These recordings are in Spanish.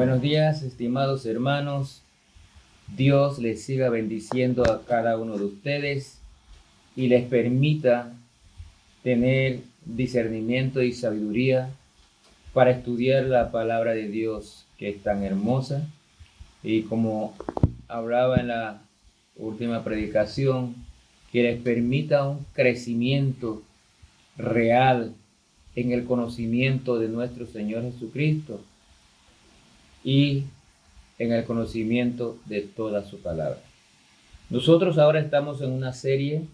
Buenos días, estimados hermanos. Dios les siga bendiciendo a cada uno de ustedes y les permita tener discernimiento y sabiduría para estudiar la palabra de Dios, que es tan hermosa. Y como hablaba en la última predicación, que les permita un crecimiento real en el conocimiento de nuestro Señor Jesucristo y en el conocimiento de toda su palabra. Nosotros ahora estamos en una serie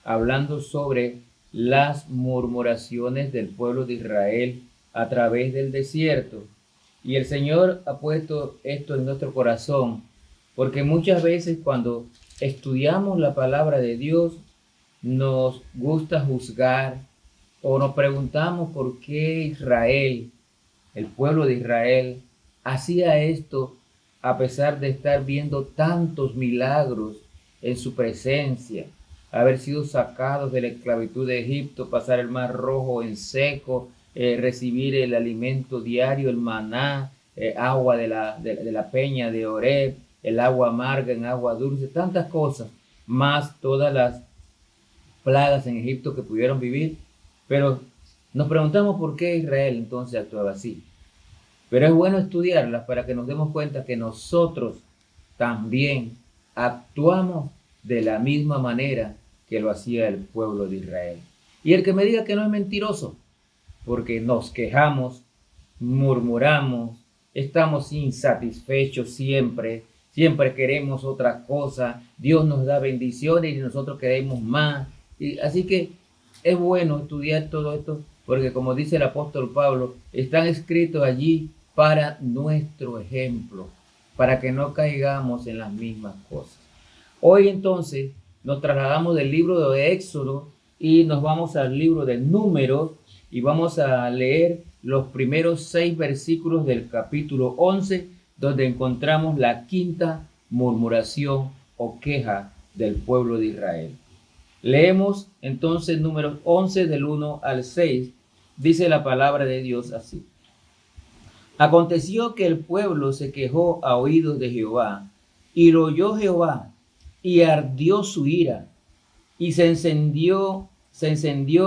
hablando sobre las murmuraciones del pueblo de Israel a través del desierto. Y el Señor ha puesto esto en nuestro corazón, porque muchas veces cuando estudiamos la palabra de Dios, nos gusta juzgar o nos preguntamos por qué Israel, el pueblo de Israel, hacía esto a pesar de estar viendo tantos milagros en su presencia, haber sido sacados de la esclavitud de Egipto, pasar el mar rojo en seco, recibir el alimento diario, el maná, agua de la peña de Horeb, el agua amarga en agua dulce, tantas cosas, más todas las plagas en Egipto que pudieron vivir. Pero nos preguntamos por qué Israel entonces actuaba así. Pero es bueno estudiarlas para que nos demos cuenta que nosotros también actuamos de la misma manera que lo hacía el pueblo de Israel. Y el que me diga que no es mentiroso, porque nos quejamos, murmuramos, estamos insatisfechos siempre, siempre queremos otra cosa, Dios nos da bendiciones y nosotros queremos más. Y así que es bueno estudiar todo esto, porque como dice el apóstol Pablo, están escritos allí para nuestro ejemplo, para que no caigamos en las mismas cosas. Hoy entonces nos trasladamos del libro de Éxodo y nos vamos al libro de Números y vamos a leer los primeros 6 versículos del capítulo 11, donde encontramos la quinta murmuración o queja del pueblo de Israel. Leemos entonces Números 11 del 1 al 6, dice la palabra de Dios así. Aconteció que el pueblo se quejó a oídos de Jehová, y lo oyó Jehová, y ardió su ira, y se encendió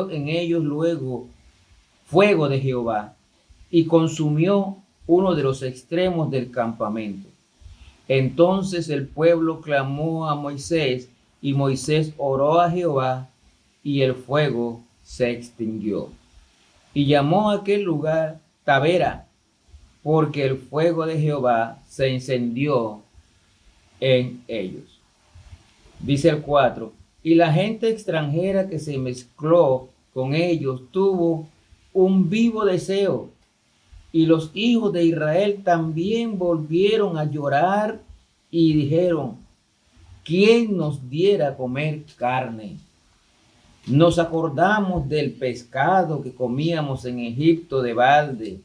en ellos luego fuego de Jehová, y consumió uno de los extremos del campamento. Entonces el pueblo clamó a Moisés, y Moisés oró a Jehová, y el fuego se extinguió. Y llamó a aquel lugar Tabera, porque el fuego de Jehová se encendió en ellos. Dice el 4, y la gente extranjera que se mezcló con ellos tuvo un vivo deseo, y los hijos de Israel también volvieron a llorar y dijeron, ¿quién nos diera a comer carne? Nos acordamos del pescado que comíamos en Egipto de balde,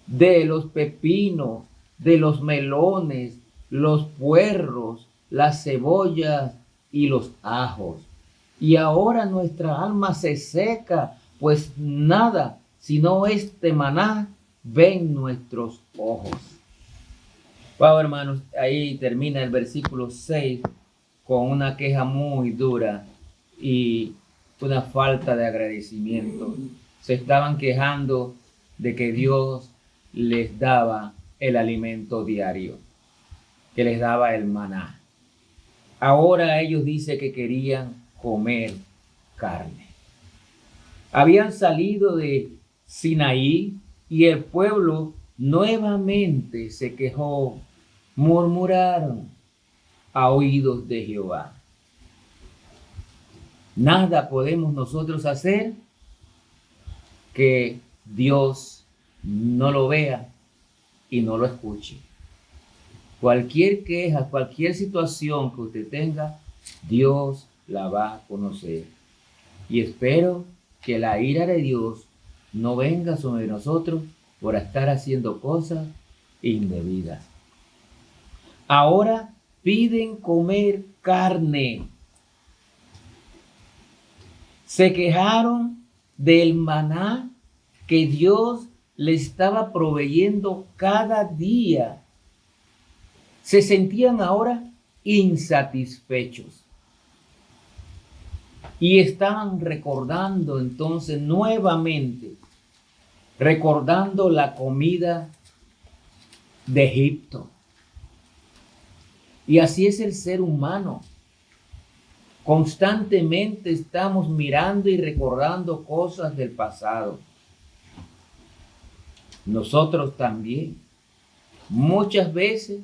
de los pepinos, de los melones, los puerros, las cebollas y los ajos. Y ahora nuestra alma se seca, pues nada, sino este maná, ven nuestros ojos. Wow, hermanos, ahí termina el versículo 6 con una queja muy dura y una falta de agradecimiento. Se estaban quejando de que Dios les daba el alimento diario, que les daba el maná. Ahora ellos dicen que querían comer carne. Habían salido de Sinaí y el pueblo nuevamente se quejó, murmuraron a oídos de Jehová. Nada podemos nosotros hacer que Dios no lo vea y no lo escuche. Cualquier queja, cualquier situación que usted tenga, Dios la va a conocer. Y espero que la ira de Dios no venga sobre nosotros por estar haciendo cosas indebidas. Ahora piden comer carne. Se quejaron del maná que Dios le estaba proveyendo cada día, se sentían ahora insatisfechos. Y estaban recordando entonces nuevamente, recordando la comida de Egipto. Y así es el ser humano. Constantemente estamos mirando y recordando cosas del pasado. Nosotros también. Muchas veces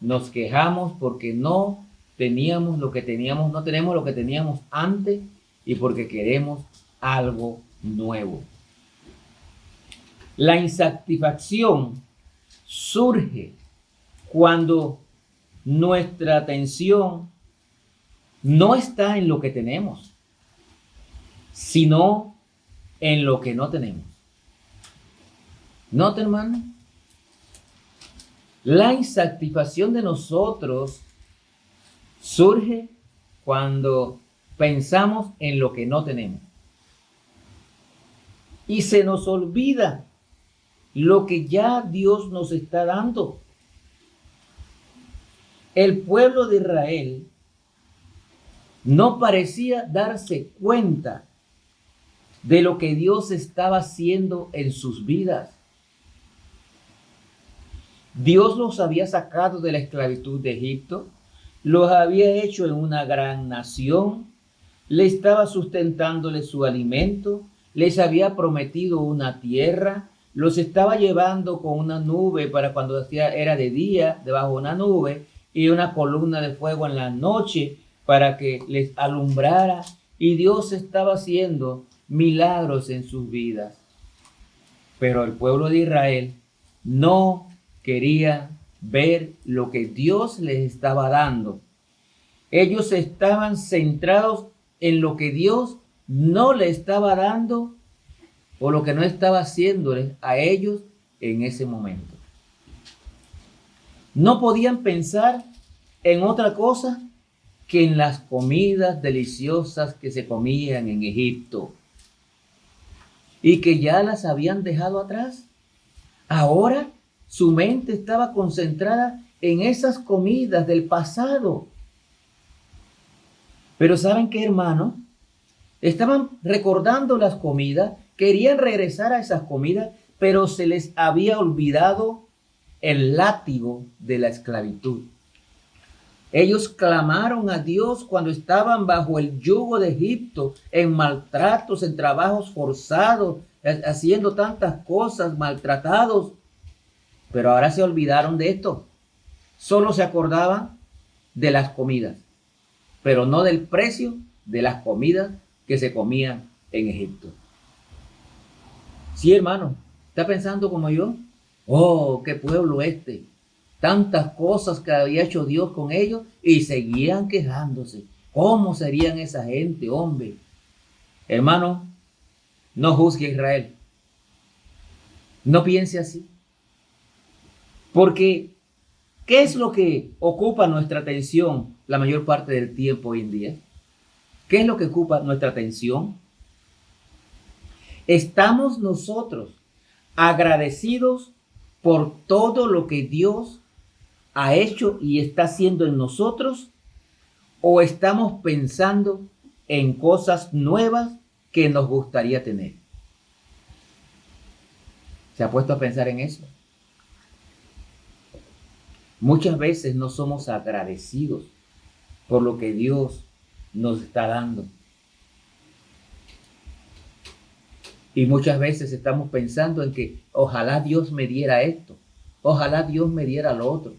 nos quejamos porque no teníamos lo que teníamos, no tenemos lo que teníamos antes y porque queremos algo nuevo. La insatisfacción surge cuando nuestra atención no está en lo que tenemos, sino en lo que no tenemos. ¿Nota, hermano? La insatisfacción de nosotros surge cuando pensamos en lo que no tenemos. Y se nos olvida lo que ya Dios nos está dando. El pueblo de Israel no parecía darse cuenta de lo que Dios estaba haciendo en sus vidas. Dios los había sacado de la esclavitud de Egipto, los había hecho en una gran nación, le estaba sustentándole su alimento, les había prometido una tierra, los estaba llevando con una nube para cuando era de día, debajo de una nube, y una columna de fuego en la noche para que les alumbrara, y Dios estaba haciendo milagros en sus vidas. Pero el pueblo de Israel no quería ver lo que Dios les estaba dando. Ellos estaban centrados en lo que Dios no les estaba dando o lo que no estaba haciéndoles a ellos en ese momento. No podían pensar en otra cosa que en las comidas deliciosas que se comían en Egipto y que ya las habían dejado atrás. Ahora su mente estaba concentrada en esas comidas del pasado. Pero ¿saben qué, hermano? Estaban recordando las comidas, querían regresar a esas comidas, pero se les había olvidado el látigo de la esclavitud. Ellos clamaron a Dios cuando estaban bajo el yugo de Egipto, en maltratos, en trabajos forzados, haciendo tantas cosas, maltratados. Pero ahora se olvidaron de esto. Solo se acordaban de las comidas, pero no del precio de las comidas que se comían en Egipto. Sí, hermano, ¿está pensando como yo? Oh, qué pueblo este. Tantas cosas que había hecho Dios con ellos y seguían quejándose. ¿Cómo serían esa gente, hombre? Hermano, no juzgue a Israel. No piense así. Porque, ¿qué es lo que ocupa nuestra atención la mayor parte del tiempo hoy en día? ¿Qué es lo que ocupa nuestra atención? ¿Estamos nosotros agradecidos por todo lo que Dios ha hecho y está haciendo en nosotros? ¿O estamos pensando en cosas nuevas que nos gustaría tener? ¿Se ha puesto a pensar en eso? Muchas veces no somos agradecidos por lo que Dios nos está dando. Y muchas veces estamos pensando en que ojalá Dios me diera esto, ojalá Dios me diera lo otro.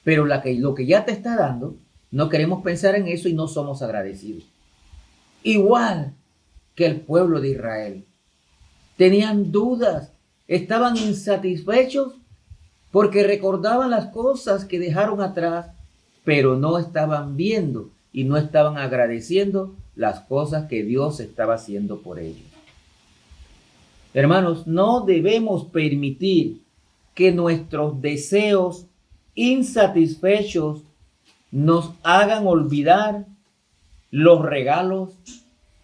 Pero lo que ya te está dando, no queremos pensar en eso y no somos agradecidos. Igual que el pueblo de Israel. Tenían dudas, estaban insatisfechos porque recordaban las cosas que dejaron atrás, pero no estaban viendo y no estaban agradeciendo las cosas que Dios estaba haciendo por ellos. Hermanos, no debemos permitir que nuestros deseos insatisfechos nos hagan olvidar los regalos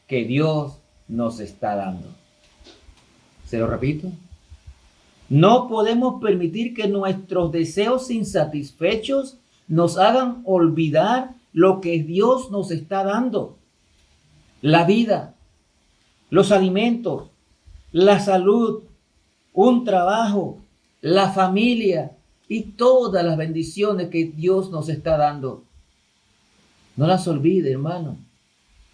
que Dios nos está dando. Se lo repito. No podemos permitir que nuestros deseos insatisfechos nos hagan olvidar lo que Dios nos está dando. La vida, los alimentos, la salud, un trabajo, la familia y todas las bendiciones que Dios nos está dando. No las olvide, hermano,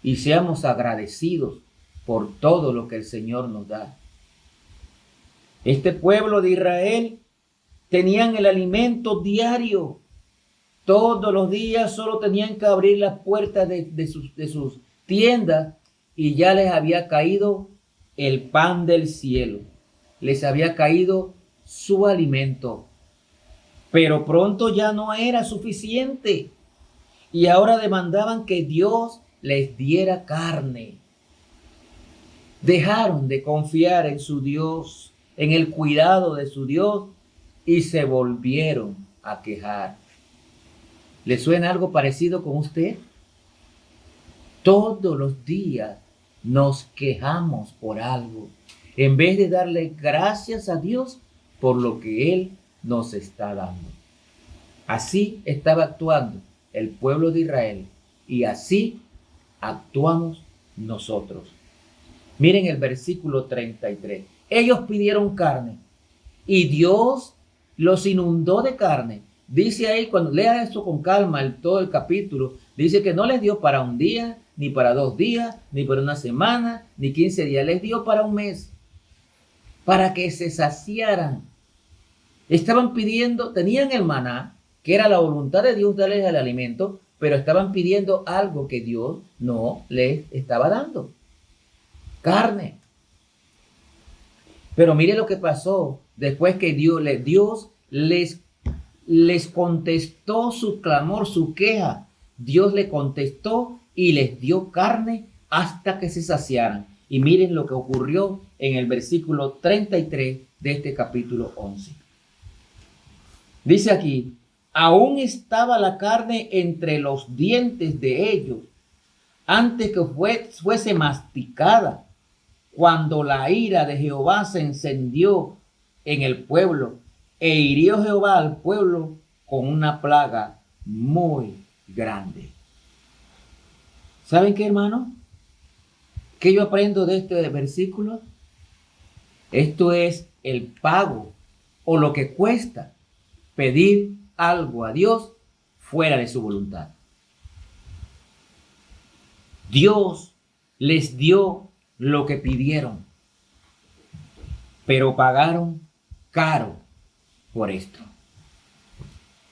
y seamos agradecidos por todo lo que el Señor nos da. Este pueblo de Israel tenían el alimento diario. Todos los días solo tenían que abrir las puertas de sus tiendas y ya les había caído el pan del cielo. Les había caído su alimento. Pero pronto ya no era suficiente. Y ahora demandaban que Dios les diera carne. Dejaron de confiar en su Dios, en el cuidado de su Dios, y se volvieron a quejar. ¿Le suena algo parecido con usted? Todos los días nos quejamos por algo, en vez de darle gracias a Dios por lo que Él nos está dando. Así estaba actuando el pueblo de Israel y así actuamos nosotros. Miren el versículo 33. Ellos pidieron carne y Dios los inundó de carne. Dice ahí, cuando lea esto con calma, todo el capítulo, dice que no les dio para un día, ni para 2 días, ni para una semana, ni 15 días. Les dio para un mes, para que se saciaran. Estaban pidiendo, tenían el maná, que era la voluntad de Dios darles el alimento, pero estaban pidiendo algo que Dios no les estaba dando. Carne. Pero mire lo que pasó después que Dios les contestó su clamor, su queja. Dios le contestó y les dio carne hasta que se saciaran. Y miren lo que ocurrió en el versículo 33 de este capítulo 11. Dice aquí, aún estaba la carne entre los dientes de ellos, antes que fuese masticada, cuando la ira de Jehová se encendió en el pueblo, e hirió Jehová al pueblo con una plaga muy grande. ¿Saben qué, hermano? ¿Qué yo aprendo de este versículo? Esto es el pago o lo que cuesta pedir algo a Dios fuera de su voluntad. Dios les dio lo que pidieron, pero pagaron caro por esto.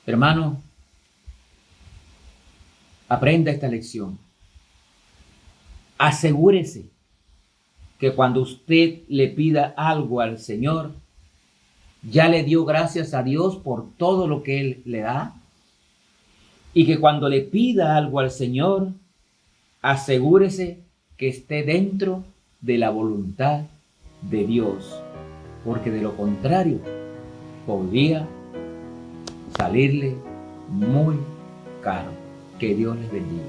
Hermano, aprenda esta lección. Asegúrese que cuando usted le pida algo al Señor, ya le dio gracias a Dios por todo lo que Él le da. Y que cuando le pida algo al Señor, asegúrese que esté dentro de la voluntad de Dios. Porque de lo contrario, podría salirle muy caro. Que Dios les bendiga.